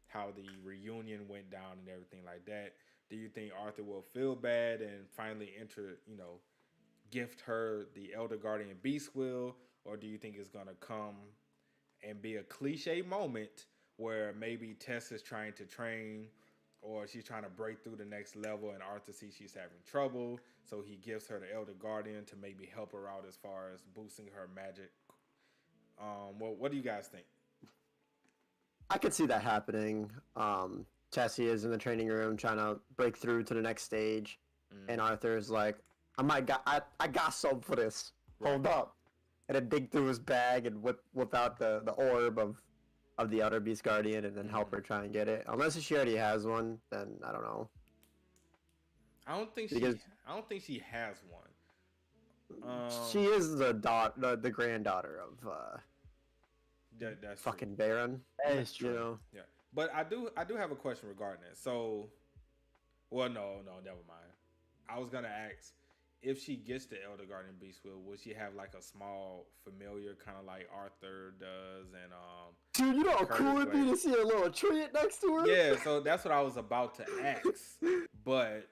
how the reunion went down and everything like that. Do you think Arthur will feel bad and finally gift her the Elder Guardian Beast Wheel, or do you think it's gonna come and be a cliche moment where maybe Tess is trying to train, or she's trying to break through the next level and Arthur sees she's having trouble, so he gives her the Elder Guardian to maybe help her out as far as boosting her magic? What do you guys think? I could see that happening. Tessie is in the training room trying to break through to the next stage, and Arthur's like, I got something for this. Hold up. And then dig through his bag and whip out the orb of the Elder Beast Guardian and then help her try and get it. Unless she already has one, then I don't know. I don't think she has one. She is the granddaughter of that's fucking Baron. That is true. You know? Yeah. But I do have a question regarding that. So, well, no, never mind. I was gonna ask, if she gets the Elder Guardian Beast Wheel, will she have like a small familiar, kind of like Arthur does? And dude, you know how cool it'd be to see a little treant next to her? Yeah, so that's what I was about to ask, but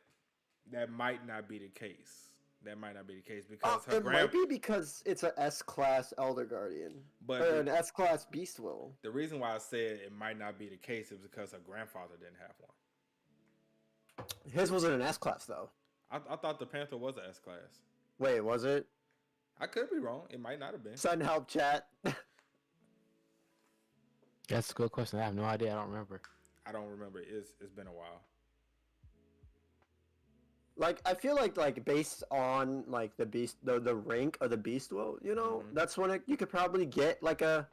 that might not be the case. Because her might be because it's an S-class Elder Guardian, or an S-class Beast Wheel. The reason why I said it might not be the case is because her grandfather didn't have one. His wasn't an S-class though. I thought the Panther was an S-class. Wait, was it? I could be wrong. It might not have been. Send help, chat. That's a good question. I have no idea. I don't remember. I don't remember. It's been a while. Like, I feel like based on like the beast, the rank of the Beast Wheel, that's when you could probably get a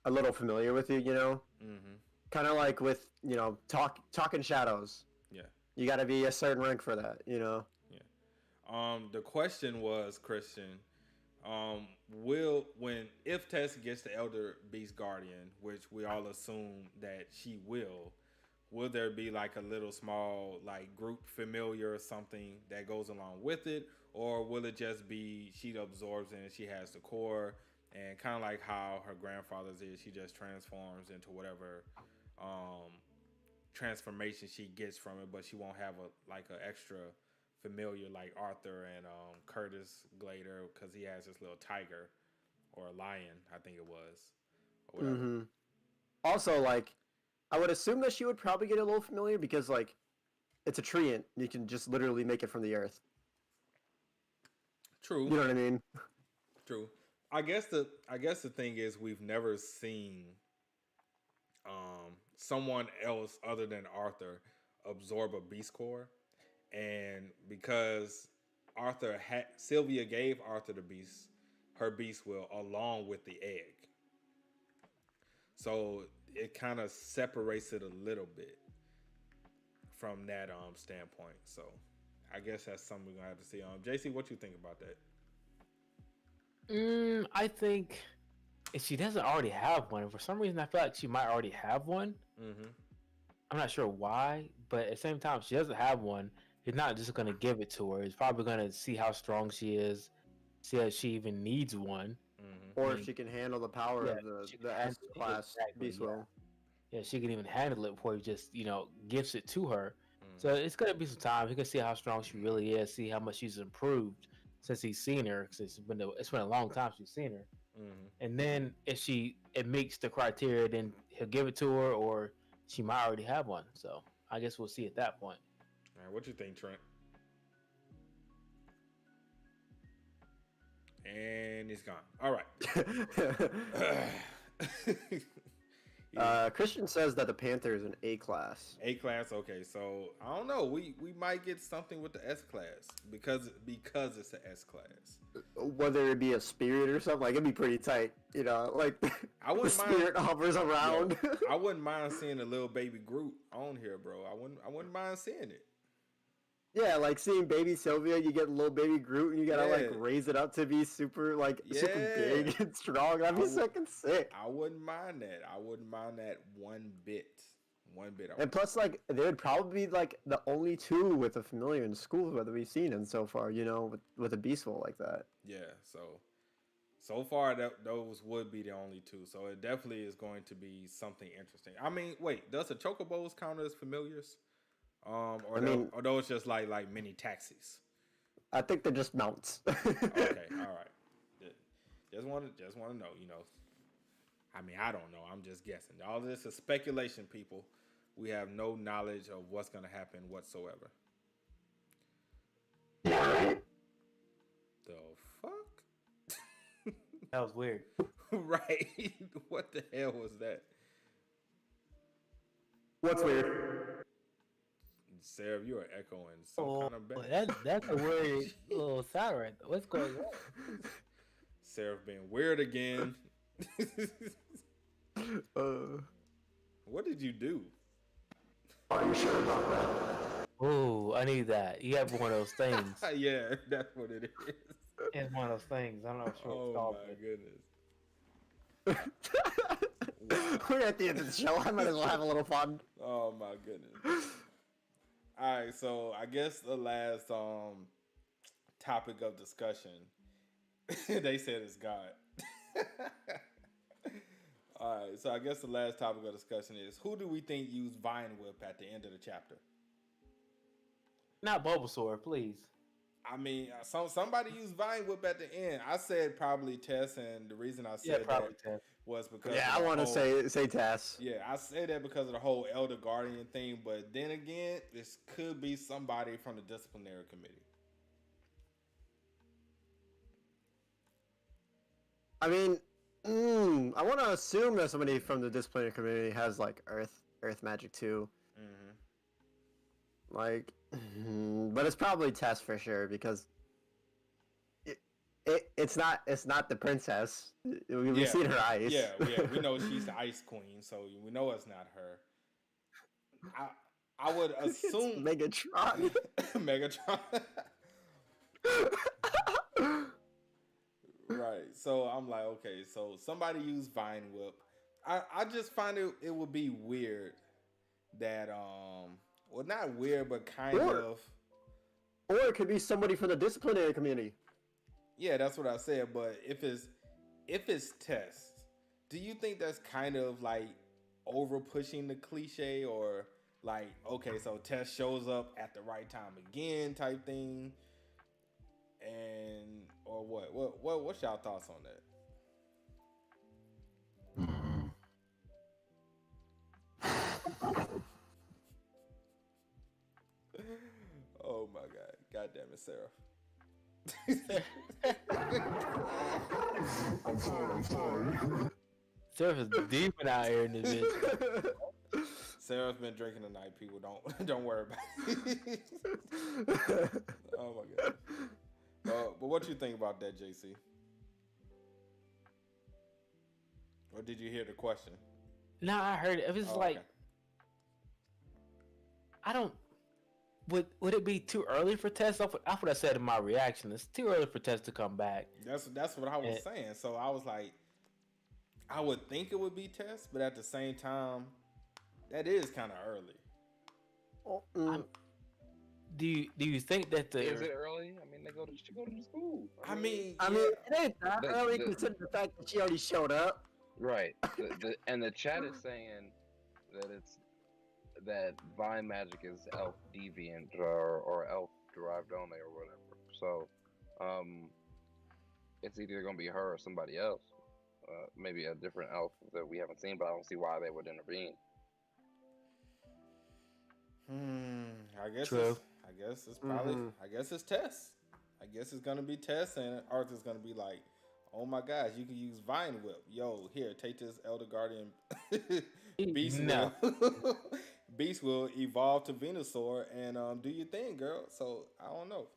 little familiar with you, Mm-hmm. Kind of like with talking shadows. Yeah. You got to be a certain rank for that, Yeah. The question was, Christian, if Tess gets the Elder Beast Guardian, which we all assume that she will there be like a little small like group familiar or something that goes along with it, or will it just be she absorbs it and she has the core, and kind of like how her grandfather's is, she just transforms into whatever transformation she gets from it, but she won't have an extra familiar like Arthur and Curtis Glader, because he has this little tiger or a lion, I think it was, or whatever. Mm-hmm. Also, I would assume that she would probably get a little familiar because it's a treant. You can just literally make it from the earth. True. You know what I mean? True. I guess the thing is, we've never seen someone else other than Arthur absorb a beast core, and because Sylvia gave Arthur her beast wheel along with the egg, so it kind of separates it a little bit from that standpoint. So I guess that's something we're gonna have to see. JC, what you think about that? I think if she doesn't already have one, for some reason I feel like she might already have one. Mm-hmm. I'm not sure why, but at the same time, if she doesn't have one, he's not just going to give it to her. He's probably going to see how strong she is, see if she even needs one. Mm-hmm. Or if she can handle the power of the S-class Beast Wheel. Yeah, she can even handle it before he just, gives it to her. So it's going to be some time. He can see how strong she really is, see how much she's improved since he's seen her, because it's been a long time she's seen her. Mm-hmm. And then if it meets the criteria, then he'll give it to her, or she might already have one. So I guess we'll see at that point. All right, what you think, Trent? And he's gone. All right. Christian says that the Panther is an A class. A class, okay. So I don't know. We might get something with the S class because it's an S class. Whether it be a spirit or something, like it'd be pretty tight. You know, like I wouldn't the spirit mind, hovers around. Yeah, I wouldn't mind seeing a little baby Groot on here, bro. I wouldn't mind seeing it. Yeah, like seeing baby Sylvia, you get little baby Groot, and you gotta like raise it up to be super super big and strong. That'd be fucking sick. I wouldn't mind that. I wouldn't mind that one bit. And plus, like, they would probably be like the only two with a familiar in schools that we've seen in so far. You know, with a beastful like that. Yeah. So far, those would be the only two. So it definitely is going to be something interesting. I mean, wait, does the chocobos count as familiars? Or those just like mini taxis? I think they're just mounts. Okay, all right. Just want to know. You know, I mean, I don't know. I'm just guessing. All this is speculation, people. We have no knowledge of what's going to happen whatsoever. The fuck? That was weird. Right? What the hell was that? What's weird? Sarah, you are echoing some kind of bad. That's a weird little sound right there. What's going on? Sarah being weird again. What did you do? Are you sure about that? Oh, I need that. You have one of those things. Yeah, that's what it is. It's one of those things. I'm not sure what it's called. Oh my goodness. We're at the end of the show. I might as well have a little fun. Oh my goodness. All right, so I guess the last topic of discussion, they said it's God. All right, so I guess the last topic of discussion is, who do we think used Vine Whip at the end of the chapter? Not Bulbasaur, please. I mean, somebody used Vine Whip at the end. I said probably Tess, and the reason I said that Tess. was because I want to say Tess. Yeah, I say that because of the whole Elder Guardian thing, but then again, this could be somebody from the disciplinary committee. I mean, I want to assume that somebody from the disciplinary committee has like Earth magic too. Mm-hmm. Like, but it's probably Tess for sure because it's not the princess. We've seen her eyes. Yeah, we know she's the Ice Queen, so we know it's not her. I would assume Megatron. Megatron. Right. So I'm like, okay, so somebody used Vine Whip. I just find it would be weird that well, not weird, but kind of. Or it could be somebody from the disciplinary community. Yeah, that's what I said. But if it's Tess, do you think that's kind of like over pushing the cliche, or like, okay, so Tess shows up at the right time again type thing, and or what's y'all thoughts on that? Oh my God. God damn it, Sarah. I'm sorry. Sarah's deep out here in this bitch. Sarah's been drinking tonight, people. Don't worry about it. Oh my God. But what you think about that, JC? Or did you hear the question? No, I heard it. It was like, okay. I don't. Would it be too early for Tess? That's what I said in my reaction. It's too early for Tess to come back. That's what I was saying. So I was like, I would think it would be Tess, but at the same time, that is kind of early. Do you think that is it early? I mean, they go to school. I mean, it ain't that early considering the fact that she already showed up. Right. And the chat is saying that Vine magic is elf deviant or elf derived only or whatever. So, it's either gonna be her or somebody else. Maybe a different elf that we haven't seen, but I don't see why they would intervene. I guess it's probably. I guess it's Tess. I guess it's gonna be Tess, and Arthur's gonna be like, "Oh my gosh, you can use Vine Whip. Yo, here, take this Elder Guardian Beast No. will Beast will evolve to Venusaur and do your thing, girl." So I don't know.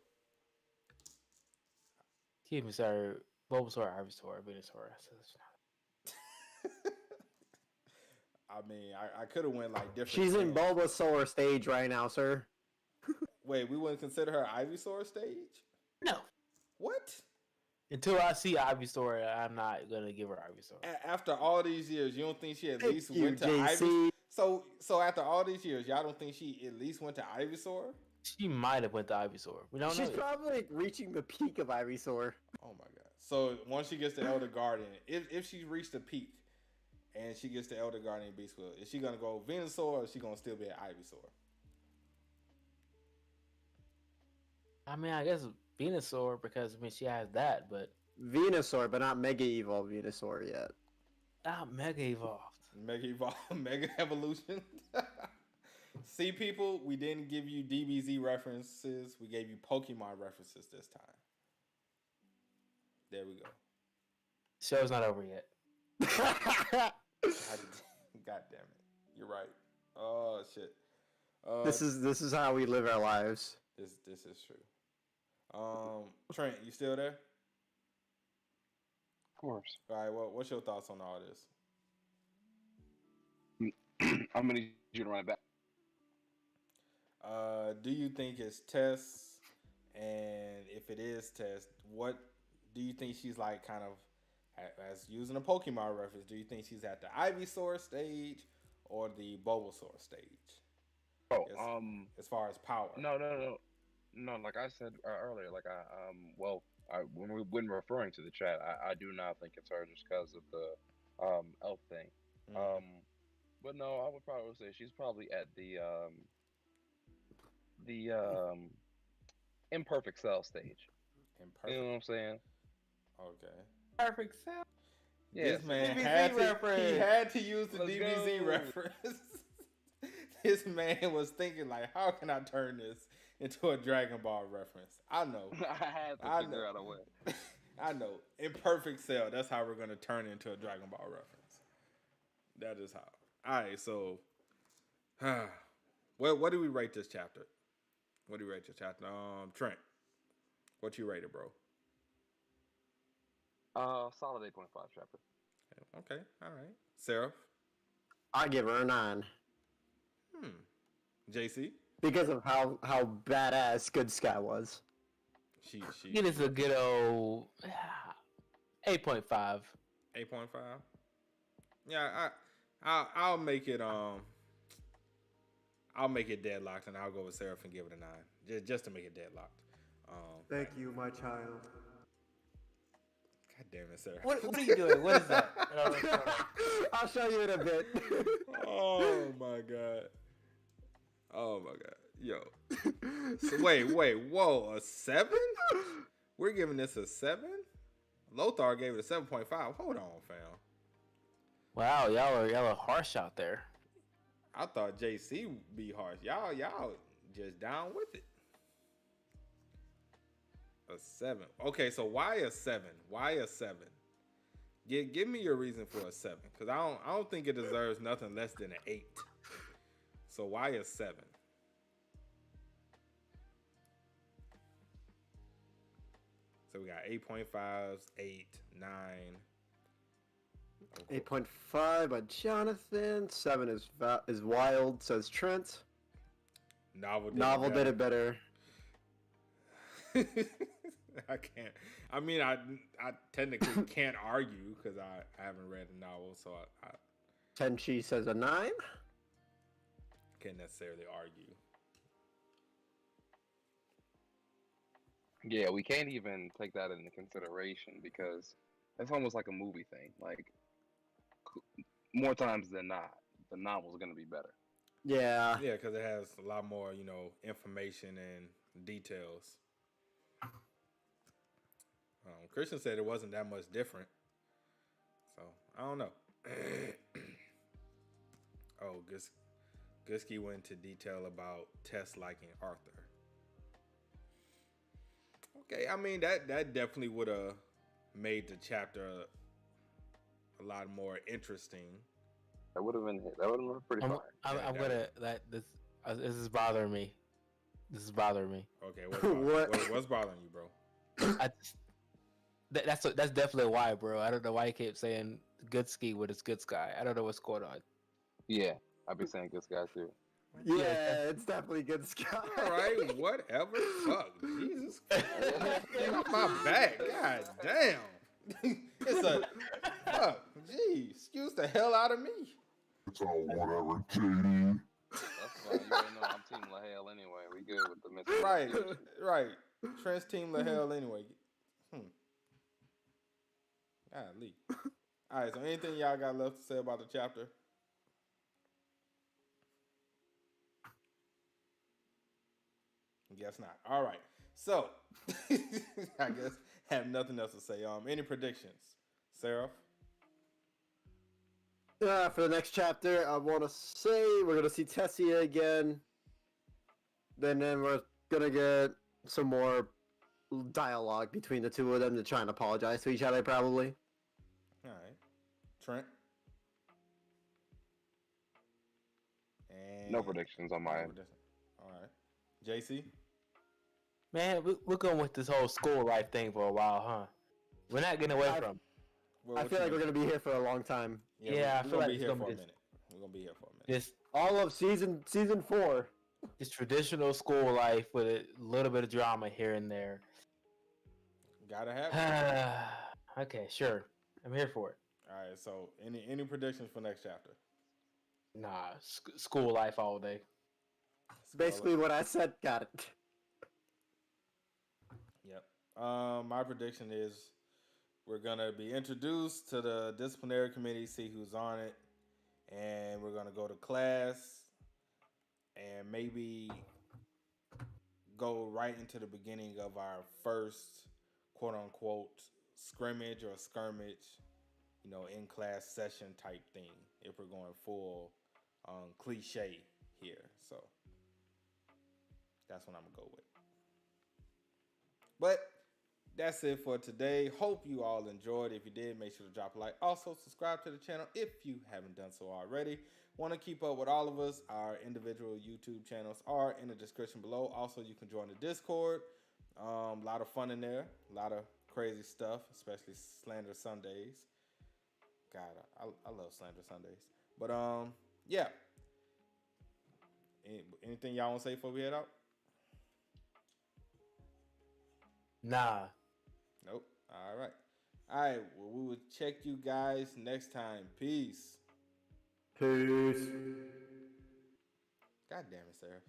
Keep me sorry. Bulbasaur, Ivysaur, Venusaur. I mean, I could have went like different. She's in Bulbasaur stage right now, sir. Wait, we wouldn't consider her Ivysaur stage? No. What? Until I see Ivysaur, I'm not gonna give her Ivysaur. After all these years, you don't think she at least you, went to JC. Ivysaur? So after all these years, y'all don't think she at least went to Ivysaur? She might have went to Ivysaur. We don't know. She's probably like, reaching the peak of Ivysaur. Oh my god! So once she gets to Elder Guardian, if she's reached the peak and she gets to Elder Guardian Beast Will, is she gonna go Venusaur or is she gonna still be at Ivysaur? I mean, I guess Venusaur because I mean she has that, but Venusaur, but not Mega Evolve Venusaur yet. not Mega Evolved. Mega Evolve, Mega Evolution. See, people, we didn't give you DBZ references. We gave you Pokemon references this time. There we go. Show's not over yet. God damn it! You're right. Oh shit. This is how we live our lives. This is true. Trent, you still there? Of course. All right. Well, what's your thoughts on all this? I'm gonna need you to run it back. Do you think it's Tess? And if it is Tess, what do you think she's like? Kind of as using a Pokemon reference. Do you think she's at the Ivysaur stage or the Bulbasaur stage? Oh, as far as power. No. Like I said earlier, when referring to the chat, I do not think it's her just because of the elf thing. Mm-hmm. But no, I would probably say she's probably at the imperfect cell stage. Imperfect. You know what I'm saying? Okay. Perfect cell. Yeah. This man DBZ had to, reference. he had to use the Let's DBZ go. reference. This man was thinking like, how can I turn this into a Dragon Ball reference? I know. I had to figure out a way. I know. Imperfect cell. That's how we're gonna turn it into a Dragon Ball reference. That is how. All right. So, what do we rate this chapter? What do you rate this chapter? Trent, what you rate it, bro? Solid 8.5 chapter. Okay. All right. Sarah? I give her a 9 JC? because of how badass Good Sky was. She It is a good old 8.5. 8.5. Yeah, I'll make it I'll make it deadlocked and I'll go with Seraph and give it a 9. Just to make it deadlocked. Thank you, my child. God damn it, Sarah. What are you doing? What is that? I'll show you in a bit. Oh my god. Yo. So wait, whoa, a 7? We're giving this a 7? Lothar gave it a 7.5. Hold on, fam. Wow, y'all are harsh out there. I thought JC would be harsh. Y'all just down with it. A 7. Okay, so why a 7? Why a 7? Give me your reason for a 7, because I don't think it deserves nothing less than an 8. So why a 7? So we got 8.5s, 8, 9. 8.5 by Jonathan. 7 is wild, says Trent. Novel did it better. I can't. I mean, I technically can't argue because I haven't read the novel, so I Tenchi says a 9. can't necessarily argue. Yeah, we can't even take that into consideration because it's almost like a movie thing. Like, more times than not, the novel's gonna be better. Yeah. Yeah, because it has a lot more, information and details. Christian said it wasn't that much different. So, I don't know. Oh, Gusky went into detail about Tess liking Arthur. Okay, I mean that definitely would have made the chapter a lot more interesting. That would have been pretty fun. I'm gonna this is bothering me. This is bothering me. Okay, what's bothering you, bro? That's definitely why, bro. I don't know why you keep saying good ski when it's good sky. I don't know what's going on. Yeah, I'd be saying good sky too. Yeah, it's definitely good sky. All right, whatever. Fuck, Jesus. Get off my back. God damn. It's a fuck. Gee, excuse the hell out of me. It's all whatever, JD. That's fine. You already know I'm Team LaHale anyway. We good with the missing. Right. Trent's Team LaHale anyway. Golly. All right, so anything y'all got left to say about the chapter? Guess not. All right. So, I guess have nothing else to say. Any predictions? Sarah? For the next chapter, I want to say we're going to see Tessia again. Then we're going to get some more dialogue between the two of them. They're trying to apologize to each other, probably. All right. Trent? And No predictions on mine. All right. JC? Man, we're going with this whole school life thing for a while, huh? We're not getting away from. I feel like we're gonna be here for a long time. Yeah, I feel like we're it's gonna be here gonna for be a minute. We're gonna be here for a minute. Just all of season 4. Just traditional school life with a little bit of drama here and there. Gotta have it. Okay, sure. I'm here for it. All right. So, any predictions for next chapter? Nah, school life all day. Basically, what I said. Got it. Yep. My prediction is we're gonna be introduced to the disciplinary committee, see who's on it, and we're gonna go to class and maybe go right into the beginning of our first quote unquote scrimmage or skirmish, in class session type thing. If we're going full cliche here, so that's what I'm gonna go with. But that's it for today. Hope you all enjoyed. If you did, make sure to drop a like. Also, subscribe to the channel if you haven't done so already. Want to keep up with all of us? Our individual YouTube channels are in the description below. Also, you can join the Discord. A lot of fun in there. A lot of crazy stuff, especially Slander Sundays. God, I love Slander Sundays. But, yeah. Anything y'all want to say before we head out? Nah. Nope. All right. All right. Well, we will check you guys next time. Peace. Peace. God damn it, Sarah.